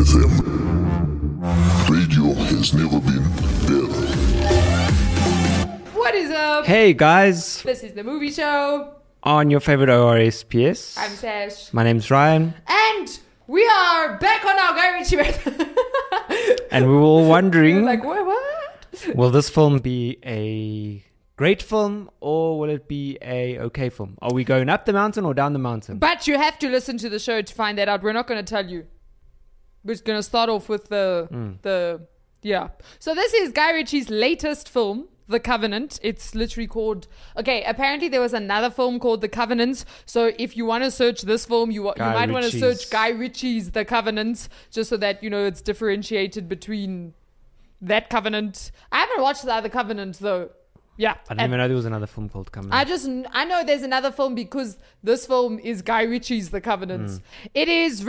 FM. Radio has never been better. What is up? Hey guys, This is the movie show. on your favorite ORSPS. I'm Sash. My name's Ryan, And we are back on our Guy Ritchie marathon. and we were all wondering, Like, what? will this film be a great film or will it be a okay film? Are we going up the mountain or down the mountain? But you have to listen to the show to find that out. We're not going to tell you. We're just going to start off with the. So this is Guy Ritchie's latest film, The Covenant. It's literally called... Okay, apparently there was another film called The Covenant. So if you want to search this film, you might want to search Guy Ritchie's The Covenant, just so that, you know, it's differentiated between that Covenant. I haven't watched the other Covenant, though. Yeah. I didn't even know there was another film called Covenant. I know there's another film because this film is Guy Ritchie's The Covenant. It is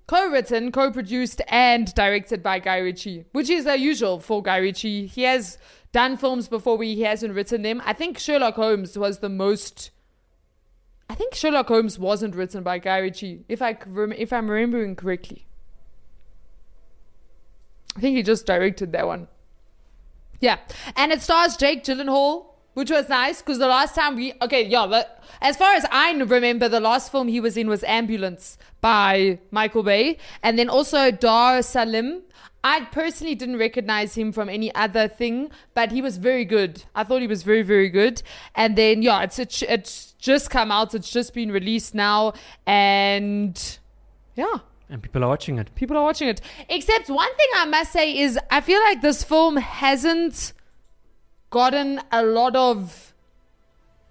co-written, co-produced, and directed by Guy Ritchie, which is unusual for Guy Ritchie. He has done films before where he hasn't written them. I think Sherlock Holmes was the most... I think Sherlock Holmes wasn't written by Guy Ritchie, if I'm remembering correctly. I think he just directed that one. Yeah, and it stars Jake Gyllenhaal, which was nice because the last time as far as I remember, the last film he was in was Ambulance by Michael Bay, and then also Dar Salim. I personally didn't recognize him from any other thing, but he was very good. I thought he was very, very good. And then it's just come out. It's just been released now, and yeah. And people are watching it. People are watching it. Except one thing I must say is I feel like this film hasn't gotten a lot of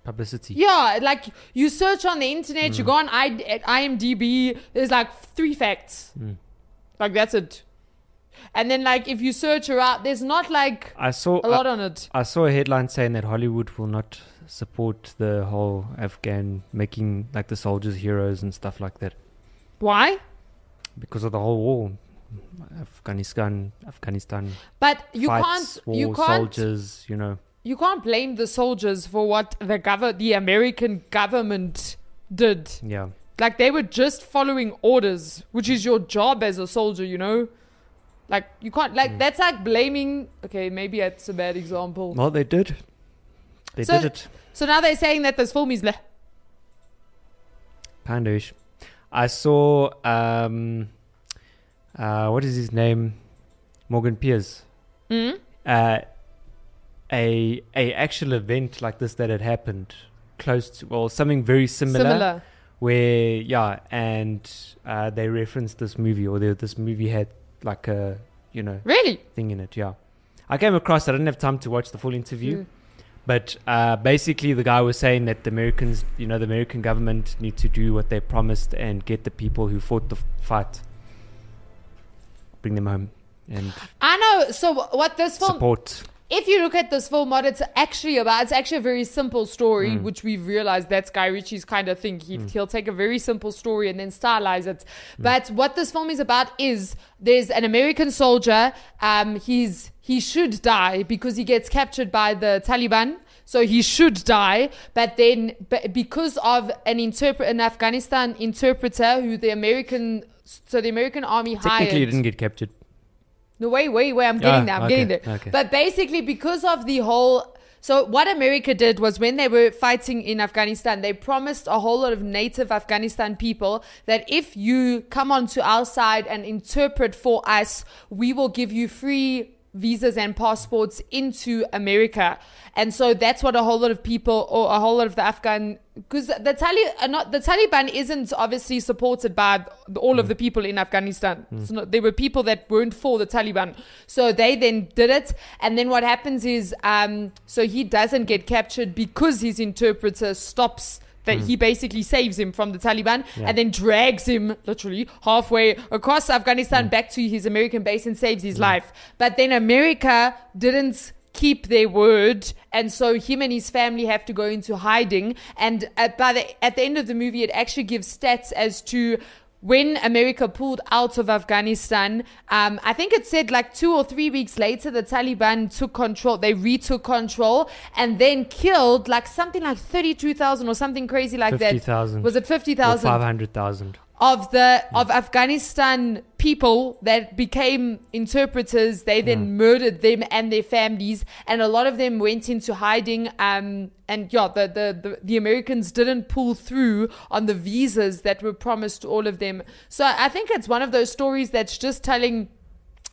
Publicity. Yeah, like you search on the internet, you go on IMDb, there's like 3 facts. Like that's it. And then like if you search around, there's not like a lot on it. I saw a headline saying that Hollywood will not support the whole Afghan making like the soldiers heroes and stuff like that. Why? Because of the whole war. Afghanistan. But you fights, can't soldiers, you know. You can't blame the soldiers for what the American government did. Yeah. Like they were just following orders, which is your job as a soldier, you know? Like you can't that's like blaming. Okay, maybe that's a bad example. Well, they did. They did it. So now they're saying that this film is Pandish. I saw what is his name? Morgan Pierce. A actual event like this that had happened close to, something very similar. Where and they referenced this movie, or this movie had like a really thing in it. Yeah, I came across. I didn't have time to watch the full interview, but basically the guy was saying that the Americans, the American government need to do what they promised and get the people who fought the fight, bring them home, and I know. So what this film support. If you look at this film, what it's actually about, it's actually a very simple story, which we've realized that's Guy Ritchie's kind of thing. He'll take a very simple story and then stylize it. But what this film is about is there's an American soldier. He should die because he gets captured by the Taliban. So he should die. But then because of an Afghanistan interpreter who the American army hired. Technically, he didn't get captured. No, wait, I'm getting there. I'm getting there. Okay. But basically, because of the whole... So what America did was when they were fighting in Afghanistan, they promised a whole lot of native Afghanistan people that if you come onto our side and interpret for us, we will give you free visas and passports into America. And so that's what a whole lot of people, or a whole lot of the Afghan, because the Taliban isn't obviously supported by all of the people in Afghanistan. There were people that weren't for the Taliban. So they then did it. And then what happens is, so he doesn't get captured because his interpreter stops that he basically saves him from the Taliban and then drags him literally halfway across Afghanistan back to his American base and saves his life. But then America didn't keep their word, and so him and his family have to go into hiding. And at the end of the movie, it actually gives stats as to when America pulled out of Afghanistan. I think it said like 2 or 3 weeks later, the Taliban took control. They retook control and then killed like something like 32,000 or something crazy like 50,000. that. Was it 50,000? 500,000. of Afghanistan people that became interpreters. They then murdered them and their families, and a lot of them went into hiding. The Americans didn't pull through on the visas that were promised to all of them. So I think it's one of those stories that's just telling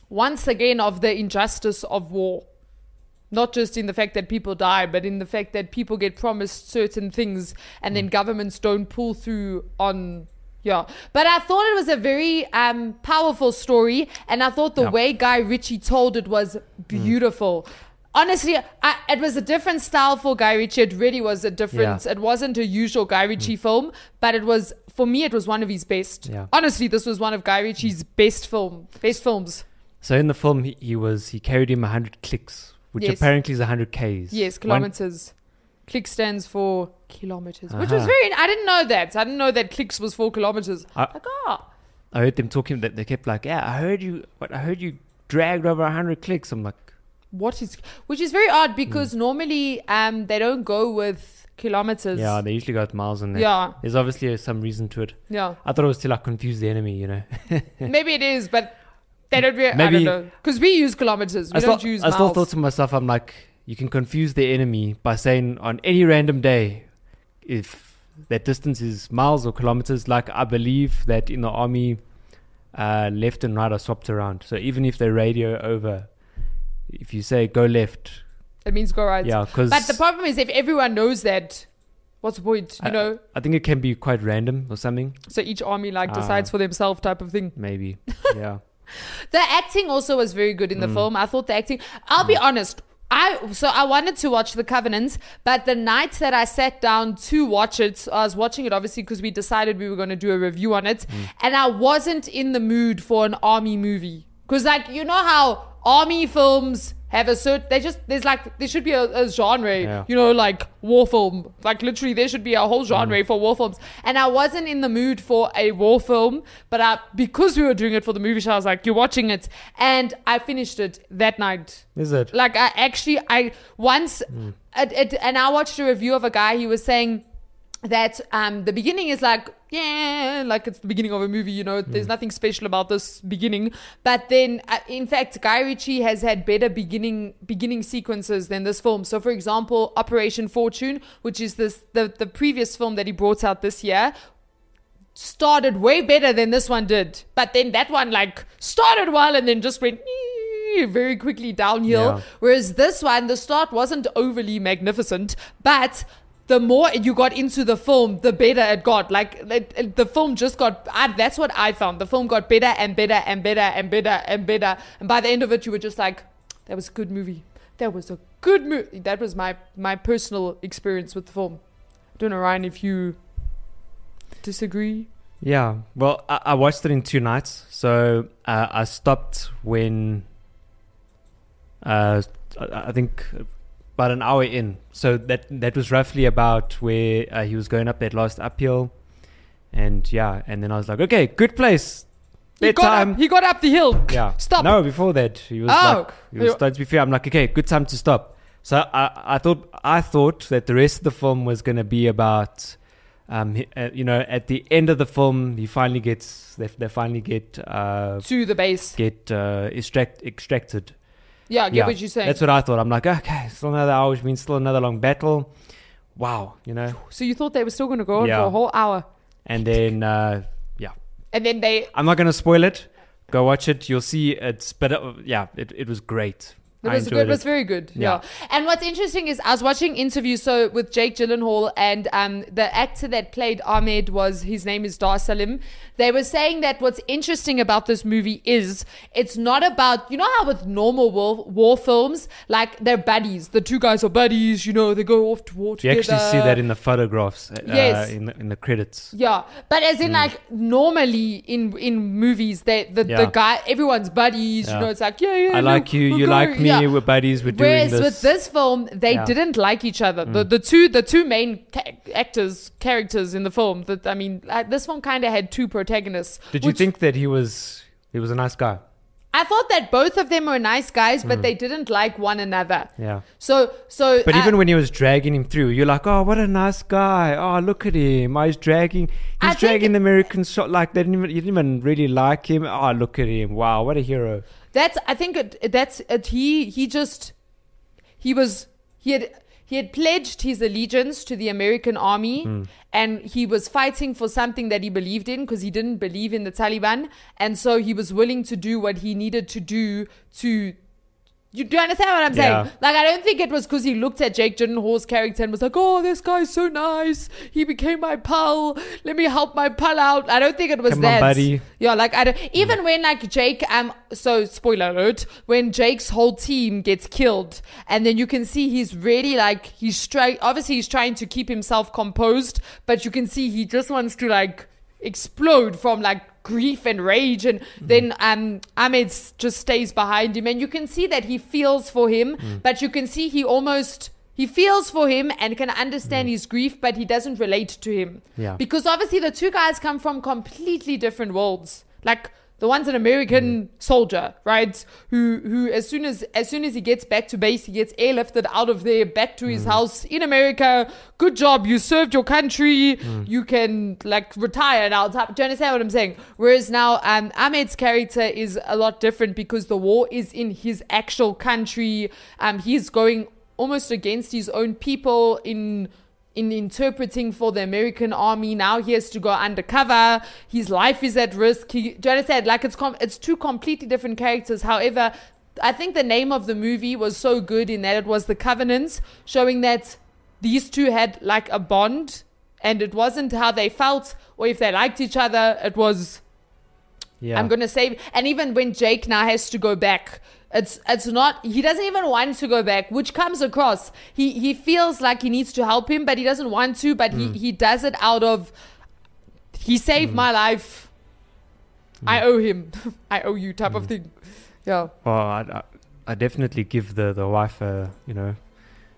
once again of the injustice of war. Not just in the fact that people die, but in the fact that people get promised certain things and then governments don't pull through on. Yeah. But I thought it was a very powerful story, and I thought the way Guy Ritchie told it was beautiful. Honestly, it was a different style for Guy Ritchie. It really was a different. It wasn't a usual Guy Ritchie film, but it was, for me, it was one of his best. Yeah. Honestly, this was one of Guy Ritchie's best films. So in the film, he carried him 100 clicks. Which apparently is 100 Ks. Yes, kilometers. Click stands for kilometers, which was very. I didn't know that. I didn't know that clicks was 4 kilometers. I heard them talking that they kept like, I heard you dragged over 100 clicks. I'm like, which is very odd because normally they don't go with kilometers. Yeah, they usually go with miles in there. Yeah, there's obviously some reason to it. Yeah, I thought it was to like confuse the enemy, you know. Maybe it is, but. They don't really, I don't know. Because we use kilometers. We don't use miles. I still thought to myself, I'm like, you can confuse the enemy by saying on any random day, if that distance is miles or kilometers, like I believe that in the army, left and right are swapped around. So even if they radio over, if you say go left, it means go right. Yeah, but the problem is if everyone knows that, what's the point? You know? I think it can be quite random or something. So each army decides for themselves type of thing. Maybe, yeah. The acting also was very good in the film. I thought the acting... I'll be honest. I wanted to watch The Covenant, but the night that I sat down to watch it, I was watching it obviously because we decided we were going to do a review on it, and I wasn't in the mood for an army movie. Because you know how army films have a certain... there should be a genre, like war film. Like literally there should be a whole genre for war films. And I wasn't in the mood for a war film, but because we were doing it for the movie show, I was like, you're watching it. And I finished it that night. Is it? Like and I watched a review of a guy, he was saying that the beginning is like it's the beginning of a movie, there's nothing special about this beginning, but then in fact Guy Ritchie has had better beginning sequences than this film. So for example, Operation Fortune, which is the previous film that he brought out this year, started way better than this one did, but then that one started well and then just went very quickly downhill, whereas this one, the start wasn't overly magnificent, but the more you got into the film, the better it got. The film just got... that's what I found. The film got better and better and better and better and better. And by the end of it, you were just like, that was a good movie. That was a good movie. That was my personal experience with the film. I don't know, Ryan, if you disagree. Yeah. Well, I watched it in 2 nights. So I stopped when... I think... about an hour in, so that was roughly about where he was going up that last uphill, and then I was like, okay, good place. He got up the hill. Yeah, stop. No, before that he was starting to be fair. I'm like, okay, good time to stop. So I thought that the rest of the film was going to be about, at the end of the film, they finally get to the base, extracted. Yeah, I get what you're saying. That's what I thought. I'm like, okay, still another hour, which means still another long battle. Wow, So you thought they were still going to go on for a whole hour. And then, And then I'm not going to spoil it. Go watch it. You'll see it's... But it was great. It was good. It was very good. Yeah. And what's interesting is I was watching interviews with Jake Gyllenhaal, and the actor that played Ahmed his name is Dar Salim. They were saying that what's interesting about this movie is it's not about, how with normal war films, they're buddies. The 2 guys are buddies, they go off to war together. You actually see that in the photographs, in the credits. Yeah. But as in normally in movies, the guy, everyone's buddies, it's like, I like you, you like me. We're buddies. We're doing this. Whereas with this film, they didn't like each other. The two main characters in the film. This film kind of had 2 protagonists. Did you think that he was a nice guy? I I thought that both of them were nice guys, but they didn't like one another. Yeah. So. But even when he was dragging him through, you're like, oh, what a nice guy. Oh, look at him. Oh, he's dragging the American shot like they you didn't even really like him. Oh, look at him. Wow, what a hero. He had pledged his allegiance to the American army, and he was fighting for something that he believed in because he didn't believe in the Taliban, and so he was willing to do what he needed to do to. You do understand what I'm saying? Yeah. Like, I don't think it was because he looked at Jake Gyllenhaal's character and was like, oh, this guy's so nice. He became my pal. Let me help my pal out. I don't think it was Come that. on, buddy. Yeah, like, even when, like, Jake, so spoiler alert, when Jake's whole team gets killed, and then you can see he's really, like, obviously he's trying to keep himself composed, but you can see he just wants to, like, explode from, like, grief and rage, and then Ahmed just stays behind him, and you can see that he feels for him, but you can see he feels for him and can understand his grief, but he doesn't relate to him, because obviously the two guys come from completely different worlds. Like, the one's an American soldier, right? Who as soon as he gets back to base, he gets airlifted out of there, back to his house in America. Good job, you served your country. You can, like, retire now. Do you understand what I'm saying? Whereas now, Ahmed's character is a lot different because the war is in his actual country. He's going almost against his own people in interpreting for the American army. Now he has to go undercover. His life is at risk. Do you understand? Like, it's two completely different characters. However, I think the name of the movie was so good in that it was The Covenant, showing that these two had, like, a bond, and it wasn't how they felt or if they liked each other. It was, I'm going to save. And even when Jake now has to go back, it's not, he doesn't even want to go back, which comes across. He feels like he needs to help him, but he doesn't want to, but he does it out of, he saved my life. I owe him. I owe you type of thing. Yeah. Well, I definitely give the wife a,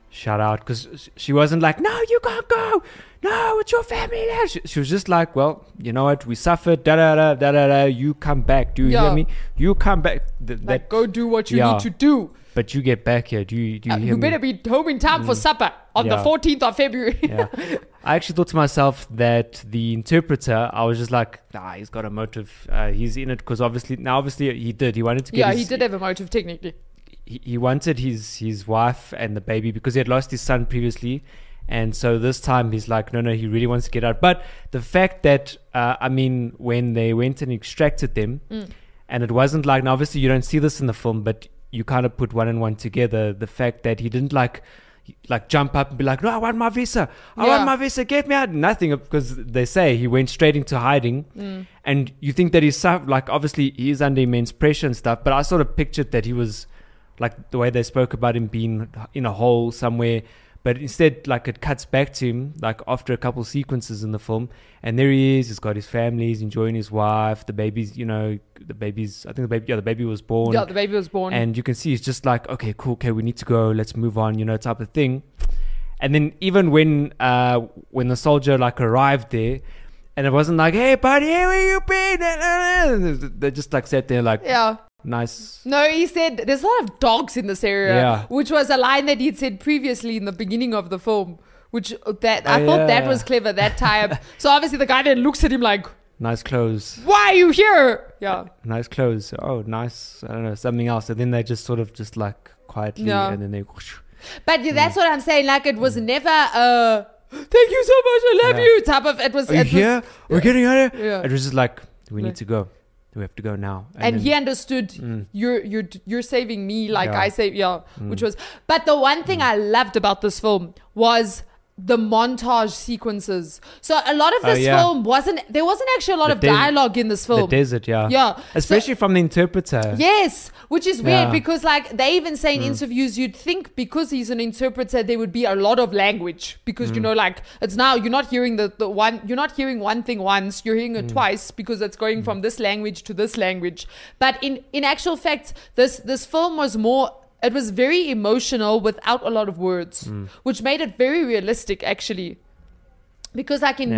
shout out, because she wasn't like, no, you can't go. No, it's your family now. She was just like, well, you know what? We suffered. Da da da da da da. You come back. Do you hear me? You come back. Like, go do what you need to do. But you get back here. Do you hear me? You better be home in time for supper on the 14th of February. I actually thought to myself that the interpreter, I was just like, nah, he's got a motive. He's in it because obviously he did. He wanted to get he did have a motive technically. He wanted his wife and the baby because he had lost his son previously. And so this time he's like, no, he really wants to get out. But the fact that, when they went and extracted them, and it wasn't like, now obviously you don't see this in the film, but you kind of put one and one together. The fact that he didn't like jump up and be like, no, I want my visa. I want my visa. Get me out. Nothing, because they say he went straight into hiding. And you think that he's like, obviously he is under immense pressure and stuff. But I sort of pictured that he was like the way they spoke about him being in a hole somewhere. But instead, like, it cuts back to him, like, after a couple sequences in the film. And there he is. He's got his family. He's enjoying his wife. The baby was born. Yeah, the baby was born. And you can see he's just like, okay, cool. Okay, we need to go. Let's move on, type of thing. And then even when the soldier, like, arrived there, and it wasn't like, hey, buddy, where you been? They just, like, sat there like... Yeah. Nice. No, he said there's a lot of dogs in this area, which was a line that he'd said previously in the beginning of the film, which I thought that was clever, that tie-up. So obviously the guy then looks at him like, nice clothes. Why are you here? Yeah. Nice clothes. Oh, nice. I don't know, something else. And then they just sort of just like quietly and then they... But that's what I'm saying. Like, it was never thank you so much, I love you type of... It was... Are you here? We're getting out of here? Yeah. It was just like, we need to go. We have to go now. And he understood you're saving me like I saved which was. But the one thing I loved about this film was the montage sequences. So a lot of this film wasn't actually a lot of dialogue in this film. The desert, especially from the interpreter. Yes, which is weird because, like, they even say in interviews, you'd think because he's an interpreter there would be a lot of language because like, it's now you're not hearing you're not hearing one thing once, you're hearing it twice because it's going from this language to this language. But in actual fact, this film was more... It was very emotional without a lot of words, which made it very realistic, actually. Because like in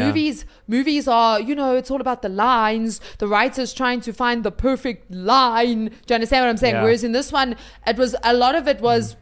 movies are, you know, it's all about the lines, the writer's trying to find the perfect line. Do you understand what I'm saying? Yeah. Whereas in this one, it was, a lot of it was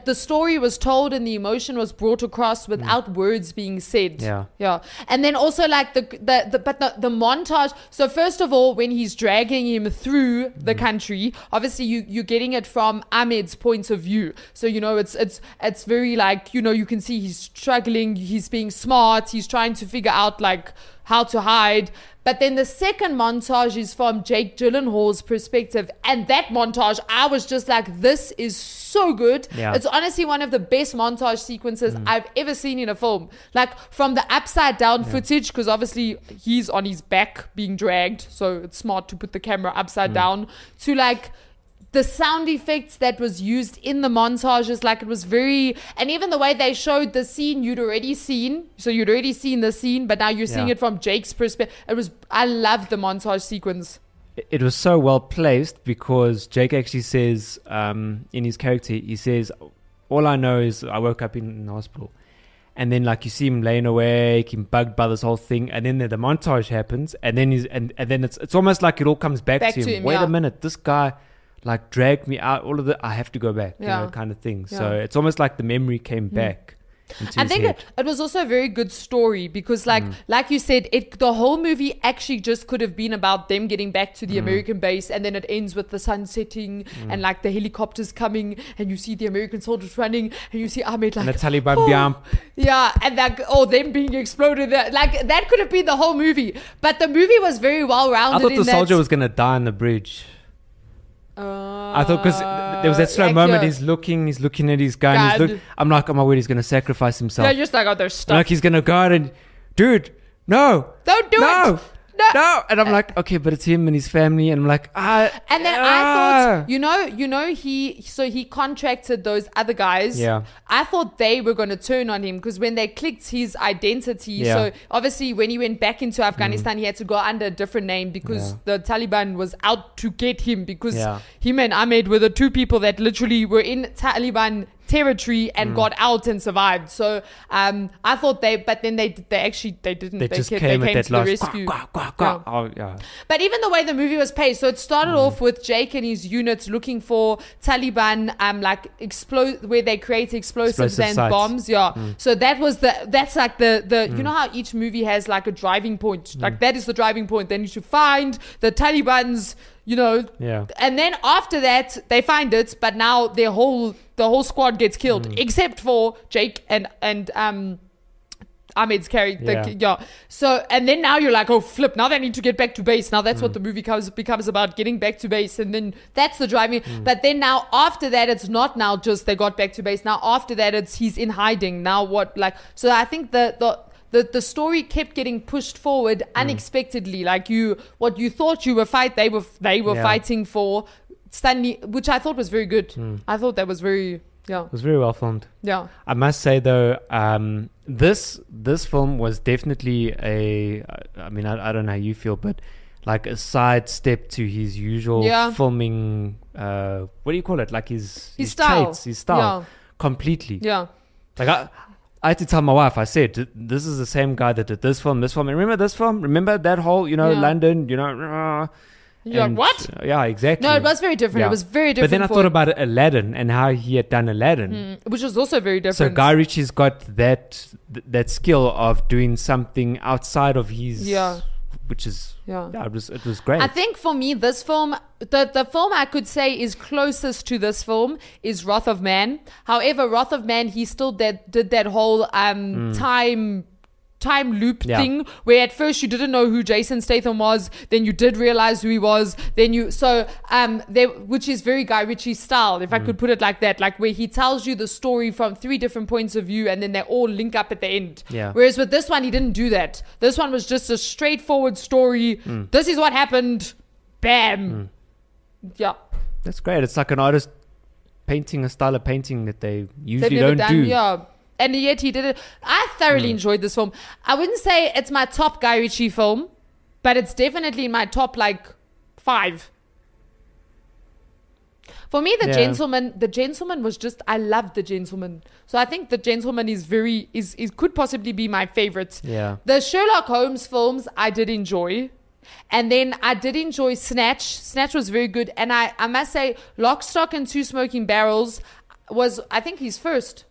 the story was told and the emotion was brought across without words being said. Yeah. And then also like the montage. So first of all, when he's dragging him through the country, obviously you're getting it from Ahmed's point of view. So, you know, it's very like, you know, you can see he's struggling, he's being smart, he's trying to figure out like how to hide. But then the second montage is from Jake Gyllenhaal's perspective. And that montage, I was just like, this is so good. Yeah. It's honestly one of the best montage sequences I've ever seen in a film. Like from the upside down footage, because obviously he's on his back being dragged. So it's smart to put the camera upside down, to like the sound effects that was used in the montages. Like it was very, and even the way they showed the scene you'd already seen. So you'd already seen the scene, but now you're seeing it from Jake's perspective. I loved the montage sequence. It was so well placed because Jake actually says, in his character, he says, all I know is I woke up in the hospital. And then like you see him laying awake, him bugged by this whole thing, and then the montage happens, and then then it's almost like it all comes back to him. Wait a minute, this guy like dragged me out, all of the, I have to go back, you know, kind of thing. So it's almost like the memory came back into his head. It was also a very good story because like you said, the whole movie actually just could have been about them getting back to the American base, and then it ends with the sun setting and like the helicopters coming, and you see the American soldiers running, and you see Ahmed like, and the Taliban and like, them being exploded. Like that could have been the whole movie, but the movie was very well rounded. I thought the soldier was gonna die on the bridge. I thought, because there was that slow moment, he's looking at his gun. I'm like, oh my word, he's going to sacrifice himself. Yeah, just like, oh, there's stuff. Like he's going to go out and, dude, no. Don't do it. No. And I'm like, okay, but it's him and his family. And I'm like, And then I thought, you know, he contracted those other guys. Yeah. I thought they were going to turn on him because when they clicked his identity. So obviously when he went back into Afghanistan, he had to go under a different name because the Taliban was out to get him, because him and Ahmed were the two people that literally were in Taliban territory and got out and survived. So I thought but then they didn't. They came to the rescue. Oh, yeah. But even the way the movie was paced, so it started off with Jake and his units looking for Taliban where they create explosives and sites. bombs. So that's like the you know how each movie has like a driving point, like that is the driving point. They need to find the Taliban's, you know, and then after that they find it, but now the whole squad gets killed except for Jake and Ahmed's character. So and then now you're like, oh flip, now they need to get back to base. Now that's what the movie becomes about, getting back to base, and then that's the driving. But then now after that, it's not now just they got back to base. Now after that, it's he's in hiding. Now what, like, so I think the story kept getting pushed forward unexpectedly. Like what you thought you were they were fighting for Stanley, which I thought was very good. I thought that was very it was very well filmed. Yeah, I must say though, this film was definitely I mean, I don't know how you feel, but like a side step to his usual filming. What do you call it? Like his style, traits, his style, completely. Yeah, like I had to tell my wife, I said, this is the same guy that did this film. And remember this film? Remember that whole, London, You're like, what? Yeah, exactly. No, it was very different. It was very different. But then I thought about Aladdin and how he had done Aladdin. Which was also very different. So Guy Ritchie's got that skill of doing something outside of his... Which is... it was great. I think for me, this film... The film I could say is closest to this film is Wrath of Man. However, Wrath of Man, he still did that whole time loop thing where at first you didn't know who Jason Statham was, then you did realize who he was, then which is very Guy Ritchie style, if I could put it like that, like where he tells you the story from 3 different points of view and then they all link up at the end. Whereas with this one, he didn't do that. This one was just a straightforward story. This is what happened. Bam. Yeah. That's great. It's like an artist painting a style of painting that they usually don't do. Yeah. And yet he did it. I thoroughly enjoyed this film. I wouldn't say it's my top Guy Ritchie film, but it's definitely my top, 5. For me, Yeah. The Gentleman was just, I loved The Gentleman. So I think The Gentleman is could possibly be my favorite. Yeah. The Sherlock Holmes films I did enjoy. And then I did enjoy Snatch. Snatch was very good. And I must say, Lock, Stock and Two Smoking Barrels was, I think, his first.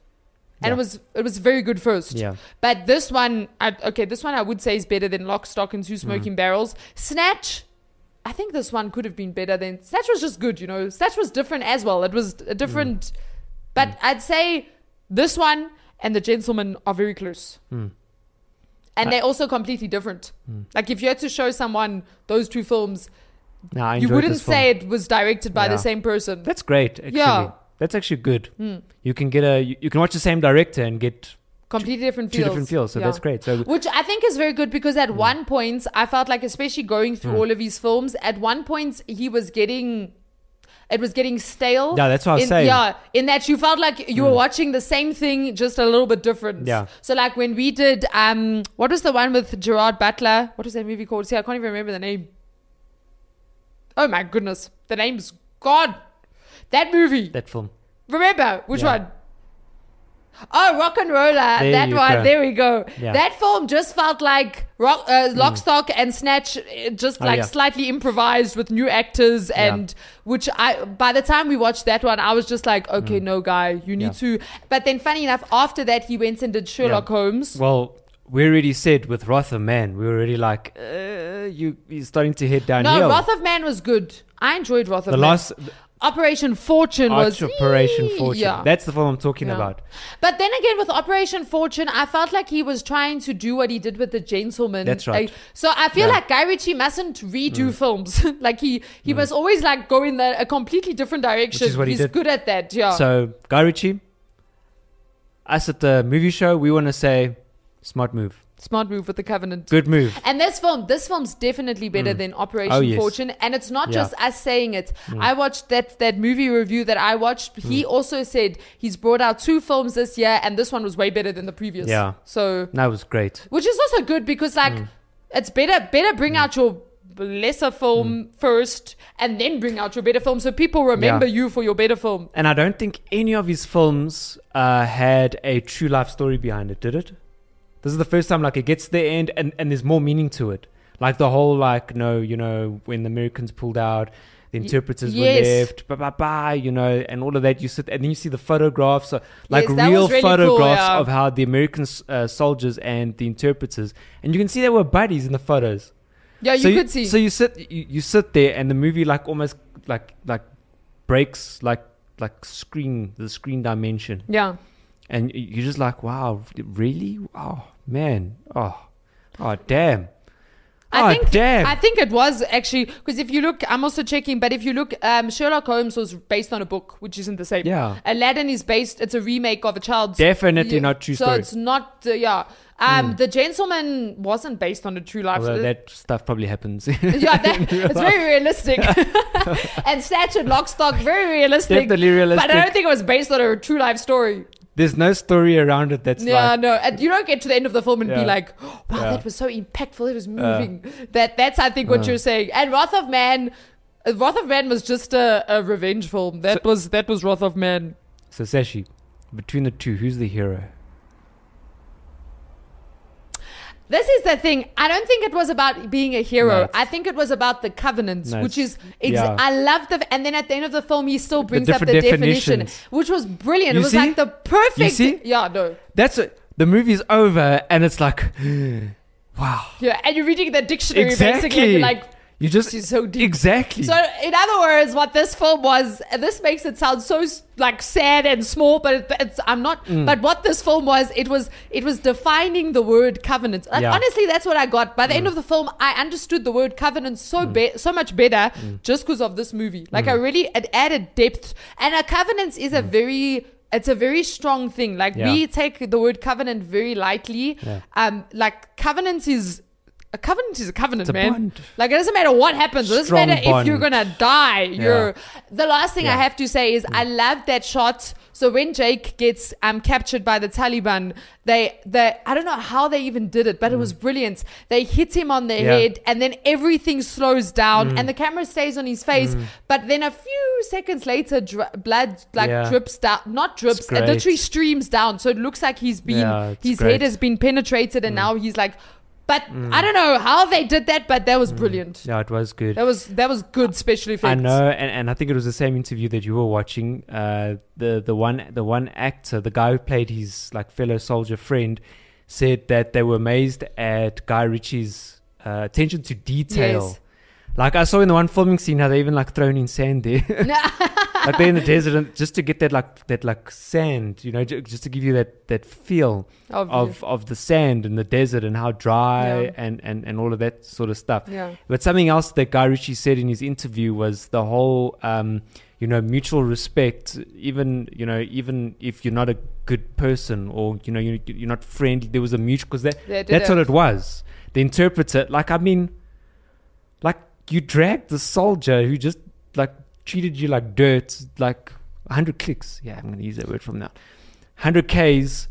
And it was very good first. Yeah. But this one, this one I would say is better than Lock, Stock and Two Smoking Barrels. Snatch, I think this one could have been better than... Snatch was just good, you know. Snatch was different as well. It was a different... But I'd say this one and The Gentleman are very close. And they're also completely different. Like, if you had to show someone those two films, you wouldn't say it was directed by the same person. That's great, actually. Yeah. That's actually good. You can get you can watch the same director and get completely different two feels. different feels. So that's great. So which I think is very good, because at one point I felt like, especially going through all of his films, at one point it was getting stale. Yeah, that's what I was saying. Yeah, in that you felt like you were watching the same thing, just a little bit different. Yeah. So like when we did, what was the one with Gerard Butler? What was that movie called? See, I can't even remember the name. Oh my goodness, the name's gone. That movie. that film. Remember which one? Oh, Rock and Roller. That one. Go. There we go. Yeah. That film just felt like Lock, Stock and Snatch, just slightly improvised with new actors, and which by the time we watched that one, I was just like, okay, no, Guy, you need to. But then, funny enough, after that, he went and did Sherlock Holmes. Well, we already said with Wrath of Man, we were already like, you're starting to head downhill. No, Wrath of Man was good. I enjoyed Wrath of Man. Operation Fortune was... Operation Fortune. Yeah. That's the film I'm talking about. But then again, with Operation Fortune, I felt like he was trying to do what he did with The Gentleman. That's right. So I feel like Guy Ritchie mustn't redo films. Like he must always like go in a completely different direction. Which is what he He's did. good at that, yeah. So, Guy Ritchie, us at the movie show, we want to say, smart move. Smart move with The Covenant. Good move. And this film's definitely better than Operation Fortune. And it's not just us saying it. I watched that movie review that I watched. He also said he's brought out 2 films this year, and this one was way better than the previous. Yeah. So that was great. Which is also good, because like it's better bring out your lesser film first and then bring out your better film, so people remember you for your better film. And I don't think any of his films had a true life story behind it, did it? This is the first time like it gets to the end and there's more meaning to it. Like the whole like, no, you know, when the Americans pulled out, the interpreters were left, you know, and all of that. You sit and then you see the photographs, like real really photographs cool, of how the American soldiers and the interpreters, and you can see they were buddies in the photos. Yeah, you could see. So you sit there and the movie like almost like breaks like the screen dimension. Yeah. And you're just like, wow, really? Oh, man. Oh, damn. I think it was actually, because if you look, I'm also checking, but if you look, Sherlock Holmes was based on a book, which isn't the same. Yeah. Aladdin is it's a remake of a child's. Definitely not true story. So it's not, The Gentleman wasn't based on a true life. Although that stuff probably happens. It's very realistic. And Snatch and Lock, Stock, very realistic. Definitely realistic. But I don't think it was based on a true life story. There's no story around it that's like... no. And you don't get to the end of the film and be like, oh, wow, that was so impactful. It was moving. That's, I think, what you're saying. And Wrath of Man was just a revenge film. That was Wrath of Man. So, Sashi, between the two, who's the hero? This is the thing. I don't think it was about being a hero. No, I think it was about the covenant, which is... I love and then at the end of the film, he still brings up the definition, which was brilliant. It was like the perfect... You see? Yeah, no. That's it. The movie's over and it's like, wow. Yeah, and you're reading the dictionary basically and you're like... You just... She's so deep. Exactly. So, in other words, what this film was... And this makes it sound so, like, sad and small, but I'm not... But what this film was, it was defining the word covenant. Like, honestly, that's what I got. By the end of the film, I understood the word covenant so much better just because of this movie. Like, it added depth. And a covenant is a very... It's a very strong thing. Like, we take the word covenant very lightly. Yeah. Like, covenant is... A covenant is a covenant, man. Bond. Like, it doesn't matter what happens. It doesn't matter if you're gonna die. The last thing I have to say is I love that shot. So when Jake gets captured by the Taliban, they I don't know how they even did it, but it was brilliant. They hit him on the head, and then everything slows down, and the camera stays on his face. But then a few seconds later, blood drips down. Not drips, it literally streams down. So it looks like his head has been penetrated, and now he's like. But I don't know how they did that, but that was brilliant. Yeah, it was good. That was good special effects. I know, and I think it was the same interview that you were watching. The one actor, the guy who played his like fellow soldier friend, said that they were amazed at Guy Ritchie's attention to detail. Yes. Like I saw in the one filming scene how they even like thrown in sand there. Like they're in the desert, and just to get that sand, you know, just to give you that feel of the sand in the desert and how dry and all of that sort of stuff. Yeah. But something else that Guy Ritchie said in his interview was the whole mutual respect. Even if you're not a good person or you're not friendly, there was a mutual, because that's what it was. The interpreter, you dragged the soldier who just like treated you like dirt, like 100 clicks. Yeah, I'm going to use that word from now. 100 Ks.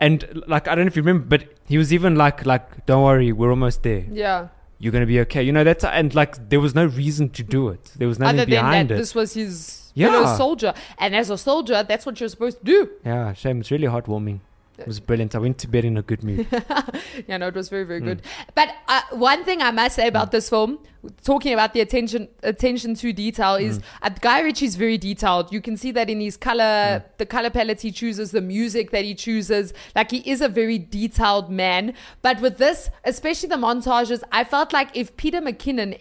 And like, I don't know if you remember, but he was even like, don't worry, we're almost there. Yeah. You're going to be okay. And like, there was no reason to do it. There was nothing behind it. This was his fellow soldier. And as a soldier, that's what you're supposed to do. Yeah, shame. It's really heartwarming. It was brilliant. I went to bed in a good mood. Yeah, no, it was very, very good. But one thing I must say about this film, talking about the attention to detail, is Guy Ritchie's very detailed. You can see that in his color, the color palette he chooses, the music that he chooses. Like, he is a very detailed man. But with this, especially the montages, I felt like if Peter McKinnon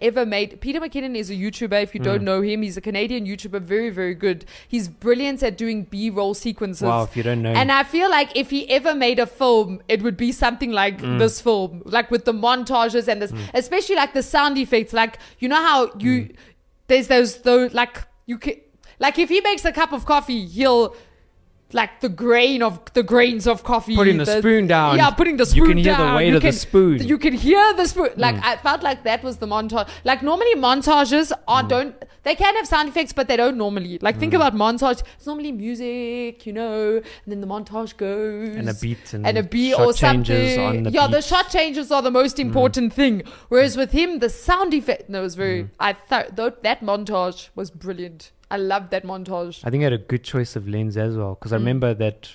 is a YouTuber. If you don't know him, he's a Canadian YouTuber, very, very good. He's brilliant at doing B-roll sequences. Wow, if you don't know him. And I feel like if he ever made a film, it would be something like this film, like with the montages and this, especially like the sound effects. Like, you know how there's those like you can, like if he makes a cup of coffee, he'll like the grains of coffee, putting the spoon down. Yeah, putting the spoon down. You can hear the weight of the spoon. You can hear the spoon. Like, I felt like that was the montage. Like, normally montages they can have sound effects, but they don't normally. Like, think about montage. It's normally music, and then the montage goes. And a beat. And a beat or something. On the the shot changes are the most important thing. Whereas with him, the sound effect, it was very, I thought that montage was brilliant. I loved that montage. I think I had a good choice of lens as well, because I remember that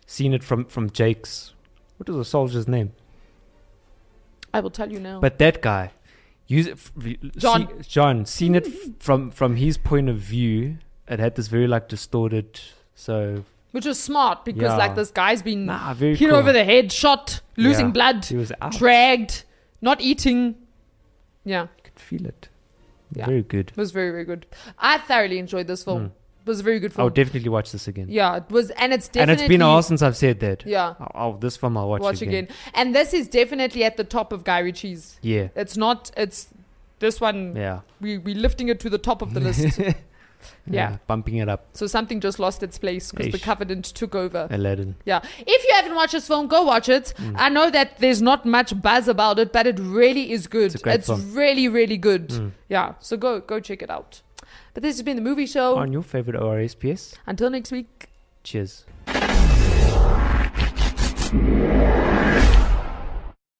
seeing it from Jake's, what was the soldier's name? I will tell you now. But that guy, John, seeing it from his point of view, it had this very like distorted, which was smart, because like this guy's been hit cool. over the head, shot, losing blood, he was out. Dragged, not eating. Yeah, you could feel it. Yeah. Very good. It was very, very good. I thoroughly enjoyed this film. It was a very good film. I'll definitely watch this again. Yeah, it was, and it's definitely. And it's been a while since I've said that. Yeah. This film I'll watch again. And this is definitely at the top of Guy Ritchie's. Yeah. It's not. It's this one. Yeah. We're lifting it to the top of the list. Yeah, bumping it up. So something just lost its place because the Covenant took over. Aladdin. Yeah. If you haven't watched this film, go watch it. I know that there's not much buzz about it, but it really is good. It's really, really good. Yeah. So go check it out. But this has been the movie show on your favorite ORSPS. Until next week. Cheers.